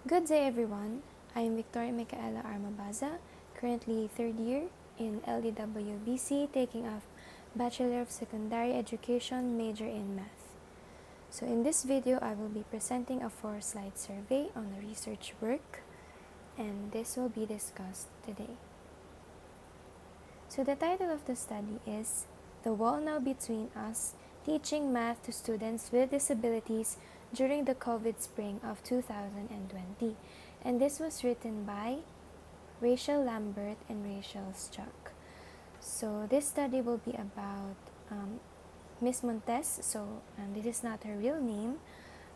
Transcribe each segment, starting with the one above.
Good day, everyone. I am Mikaela Mabazza, currently third year in LDWBC, taking a Bachelor of Secondary Education major in Math. So in this video, I will be presenting a 4-slide survey on the research work, and this will be discussed today. So the title of the study is The Wall Now Between Us, Teaching Math to Students with Disabilities during the COVID spring of 2020. And this was written by Rachel Lambert and Rachel Struck. So this study will be about Miss Montes. This is not her real name,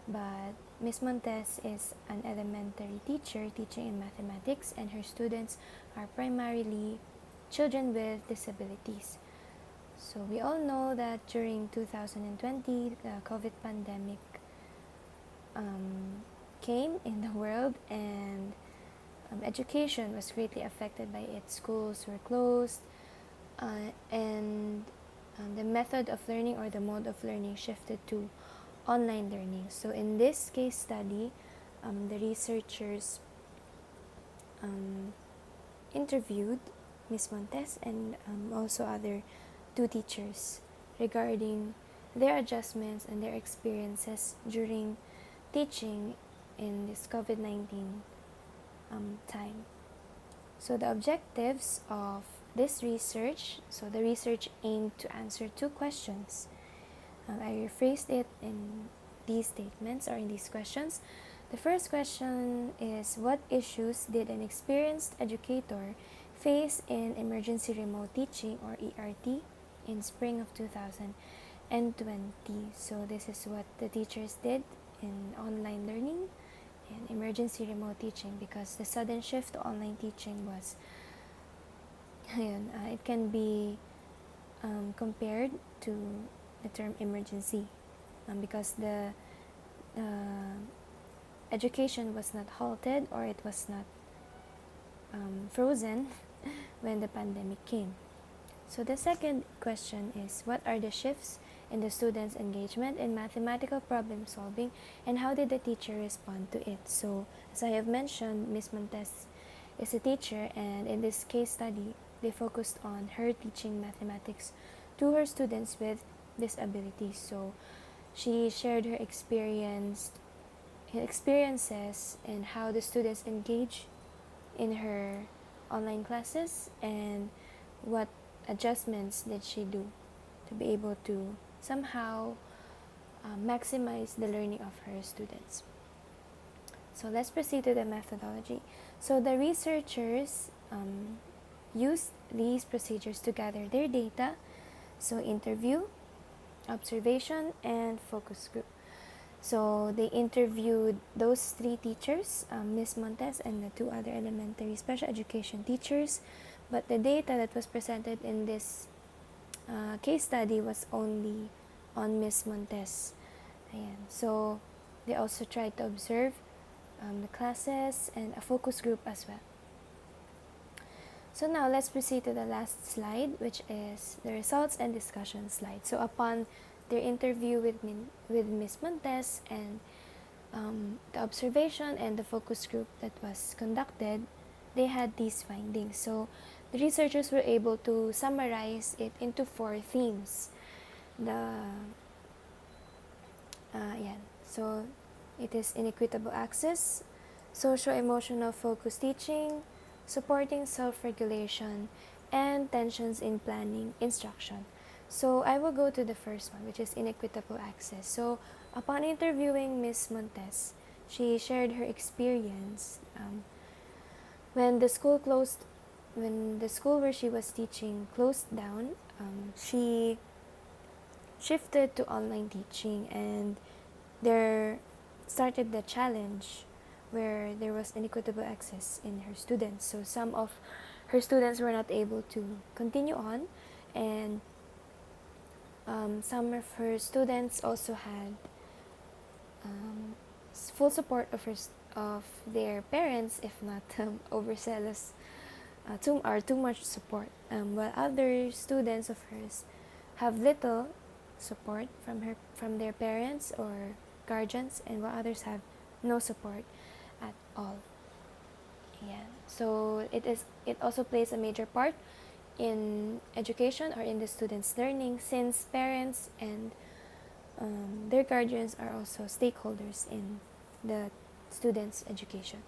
but Miss Montes is an elementary teacher teaching in mathematics, and her students are primarily children with disabilities. So we all know that during 2020, the COVID pandemic came in the world, and education was greatly affected by it. Schools were closed, and the method of learning or the mode of learning shifted to online learning. So in this case study, the researchers interviewed Ms. Montes and also other two teachers regarding their adjustments and their experiences during teaching in this COVID-19 time. So the objectives of this research, so the research aimed to answer two questions. I rephrased it in these statements or in these questions. The first question is, what issues did an experienced educator face in emergency remote teaching or ERT in spring of 2020? So this is what the teachers did in online learning and emergency remote teaching, because the sudden shift to online teaching was it can be compared to the term emergency, because the education was not halted or it was not frozen when the pandemic came. So the second question is, what are the shifts in the students' engagement in mathematical problem solving, and how did the teacher respond to it? So as I have mentioned, Ms. Montes is a teacher, and in this case study, they focused on her teaching mathematics to her students with disabilities. So she shared her experiences and how the students engage in her online classes, and what adjustments did she do to be able to somehow maximize the learning of her students. So let's proceed to the methodology. So the researchers used these procedures to gather their data. So interview, observation, and focus group. So they interviewed those three teachers, Ms. Montes and the two other elementary special education teachers, but the data that was presented in this case study was only on Ms. Montes. So they also tried to observe the classes and a focus group as well. So now let's proceed to the last slide, which is the results and discussion slide. So upon their interview with Ms. Montes and the observation and the focus group that was conducted, they had these findings. So the researchers were able to summarize it into 4 themes. So it is inequitable access, socio-emotional focused teaching, supporting self-regulation, and tensions in planning instruction. So I will go to the first one, which is inequitable access. So upon interviewing Ms. Montes, she shared her experience when the school where she was teaching closed down. She shifted to online teaching, and there started the challenge where there was inequitable access in her students. So some of her students were not able to continue on, and some of her students also had full support of their parents, if not overzealous too much support, while other students of hers have little support from their parents or guardians, and while others have no support at all. Yeah. So it also plays a major part in education or in the students' learning, since parents and their guardians are also stakeholders in the students' education.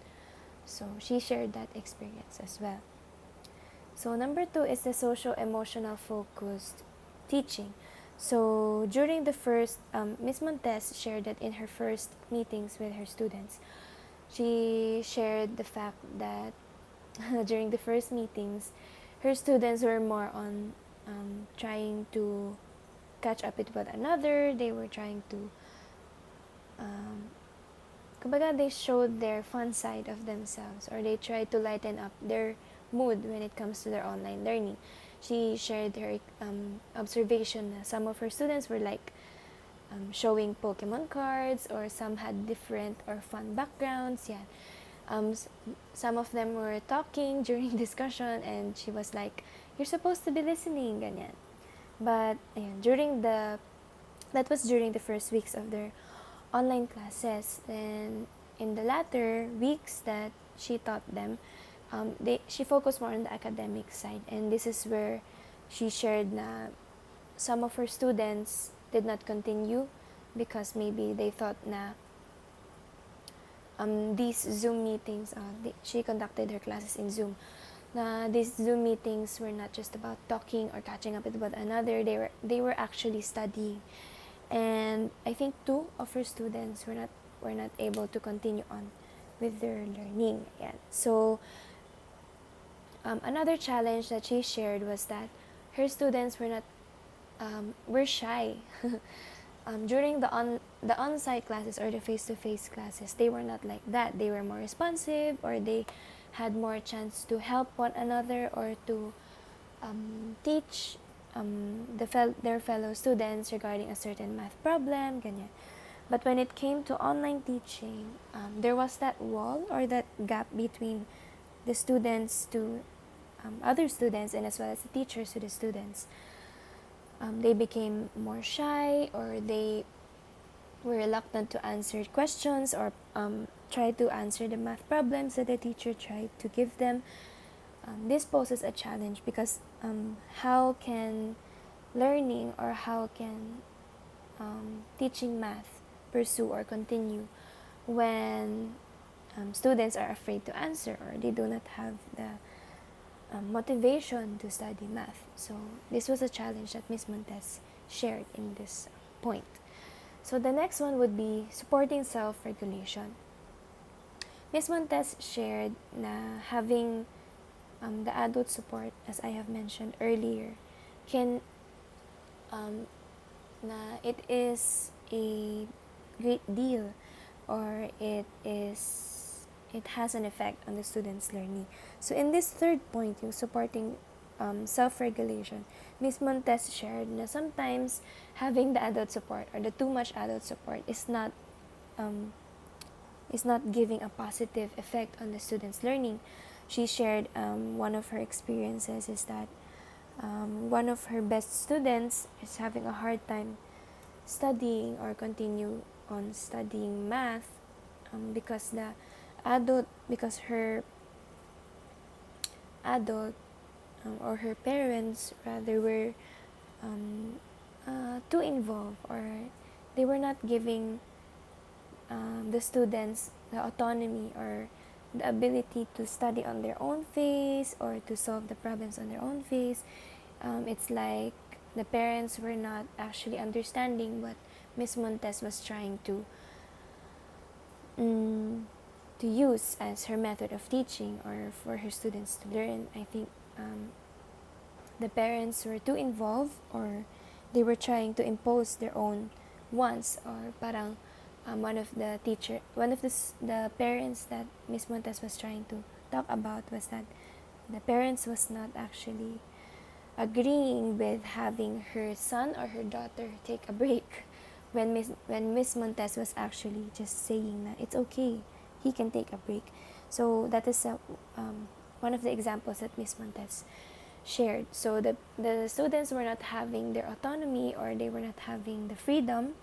So she shared that experience as well. So number 2 is the social-emotional focused teaching. So during the first, Ms. Montes shared that in her first meetings with her students, she shared the fact that during the first meetings, her students were more on trying to catch up with one another. They were trying to, kumbaga, they showed their fun side of themselves, or they tried to lighten up their mood when it comes to their online learning. She shared her observation that some of her students were like showing Pokemon cards, or some had different or fun backgrounds. Yeah, some of them were talking during discussion, and she was like, "You're supposed to be listening," ganyan. But ayan, that was during the first weeks of their online classes. And in the latter weeks that she taught them, she focused more on the academic side, and this is where she shared na some of her students did not continue because maybe they thought na these Zoom meetings, she conducted her classes in Zoom. These Zoom meetings were not just about talking or catching up with one another. They were actually studying, and I think 2 of her students were not able to continue on with their learning. Yeah. So another challenge that she shared was that her students were shy. During the on-site classes or the face-to-face classes, they were not like that. They were more responsive, or they had more chance to help one another, or to teach their fellow students regarding a certain math problem, ganyan. But when it came to online teaching, there was that wall or that gap between the students to other students, and as well as the teachers to the students. They became more shy, or they were reluctant to answer questions, or try to answer the math problems that the teacher tried to give them. This poses a challenge because how can learning, or how can teaching math pursue or continue when students are afraid to answer, or they do not have the motivation to study math. So this was a challenge that Ms. Montes shared in this point. So the next one would be supporting self-regulation. Ms. Montes shared na having the adult support, as I have mentioned earlier, can na it is a great deal, or it has an effect on the student's learning. So in this third point, yung supporting self-regulation, Ms. Montes shared na sometimes having the adult support, or the too much adult support, is not giving a positive effect on the student's learning. She shared one of her experiences is that one of her best students is having a hard time studying or continue on studying math because her adult or her parents rather were too involved, or they were not giving the students the autonomy or the ability to study on their own pace, or to solve the problems on their own pace. It's like the parents were not actually understanding what Ms. Montes was trying to use as her method of teaching, or for her students to learn. I think the parents were too involved, or they were trying to impose their own wants, or parang one of the parents that Ms. Montes was trying to talk about was that the parents was not actually agreeing with having her son or her daughter take a break when Miss Montes was actually just saying that it's okay, he can take a break. So that is one of the examples that Miss Montes shared. So the students were not having their autonomy, or they were not having the freedom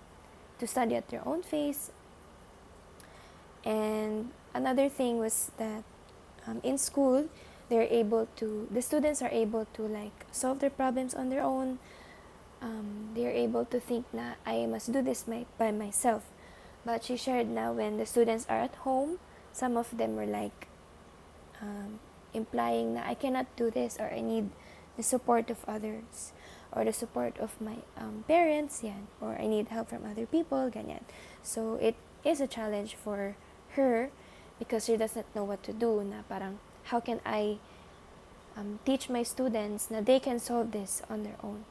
to study at their own pace. And another thing was that in school, the students are able to like solve their problems on their own. They're able to think na I must do this by myself. But she shared now when the students are at home, some of them were like implying na I cannot do this, or I need the support of others, or the support of my parents, yan, or I need help from other people, ganyan. So it is a challenge for her because she doesn't know what to do, na parang how can I teach my students na they can solve this on their own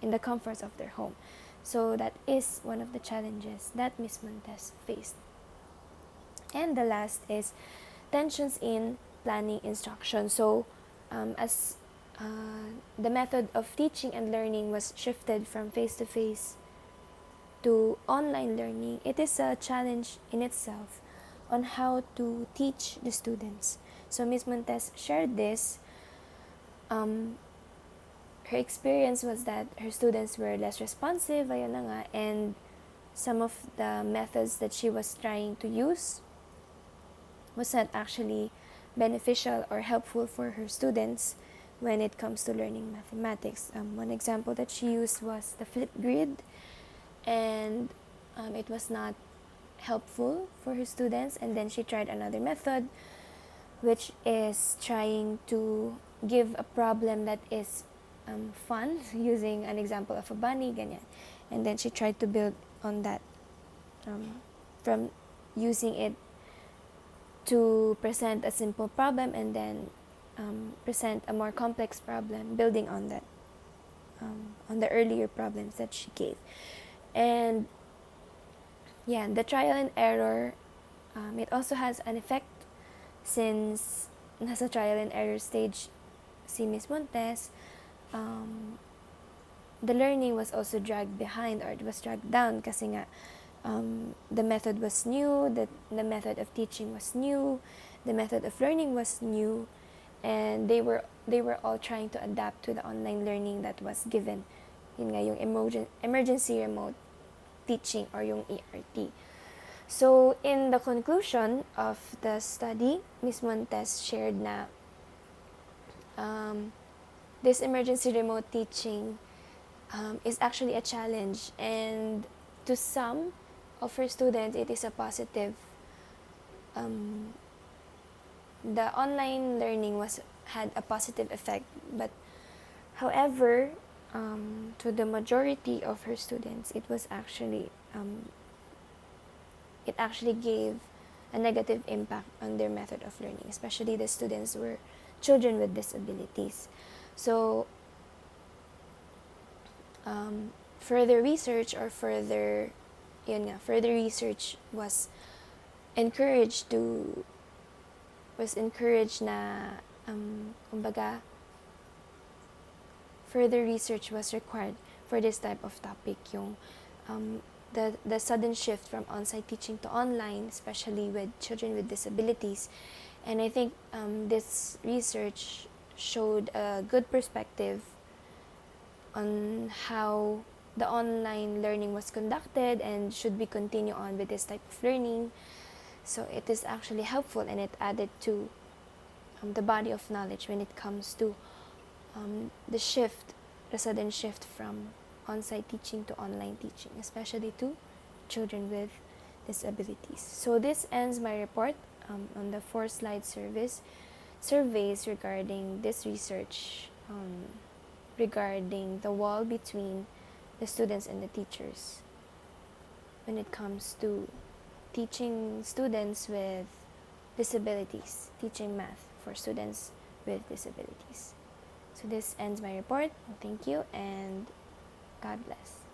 in the comforts of their home. So that is one of the challenges that Miss Montes faced. And the last is tensions in planning instruction. So as the method of teaching and learning was shifted from face-to-face to online learning, it is a challenge in itself on how to teach the students. So Ms. Montes shared this. Her experience was that her students were less responsive, ayun na nga, and some of the methods that she was trying to use was not actually beneficial or helpful for her students when it comes to learning mathematics. One example that she used was the flip grid, and it was not helpful for her students. And then she tried another method, which is trying to give a problem that is fun, using an example of a bunny, ganyan. And then she tried to build on that from using it to present a simple problem and then present a more complex problem, building on that, on the earlier problems that she gave. And yeah, the trial and error, it also has an effect since nasa trial and error stage si Miss Montes. The learning was also dragged behind, or it was dragged down kasi nga the method was new, the method of teaching was new, the method of learning was new, and they were all trying to adapt to the online learning that was given. Yun nga, yung emergency remote teaching, or yung ERT. So in the conclusion of the study, Ms. Montes shared na this emergency remote teaching is actually a challenge, and to some of her students it is a positive. The online learning had a positive effect, but however, to the majority of her students, it was actually it actually gave a negative impact on their method of learning, especially the students were children with disabilities. So further research was encouraged na kumbaga further research was required for this type of topic, yung the sudden shift from on-site teaching to online, especially with children with disabilities. And I think this research showed a good perspective on how the online learning was conducted, and should we continue on with this type of learning. So it is actually helpful, and it added to the body of knowledge when it comes to the sudden shift from on-site teaching to online teaching, especially to children with disabilities. So this ends my report on the 4-slide surveys regarding this research regarding the wall between the students and the teachers when it comes to teaching students with disabilities, teaching math for students with disabilities. So this ends my report. Thank you, and God bless.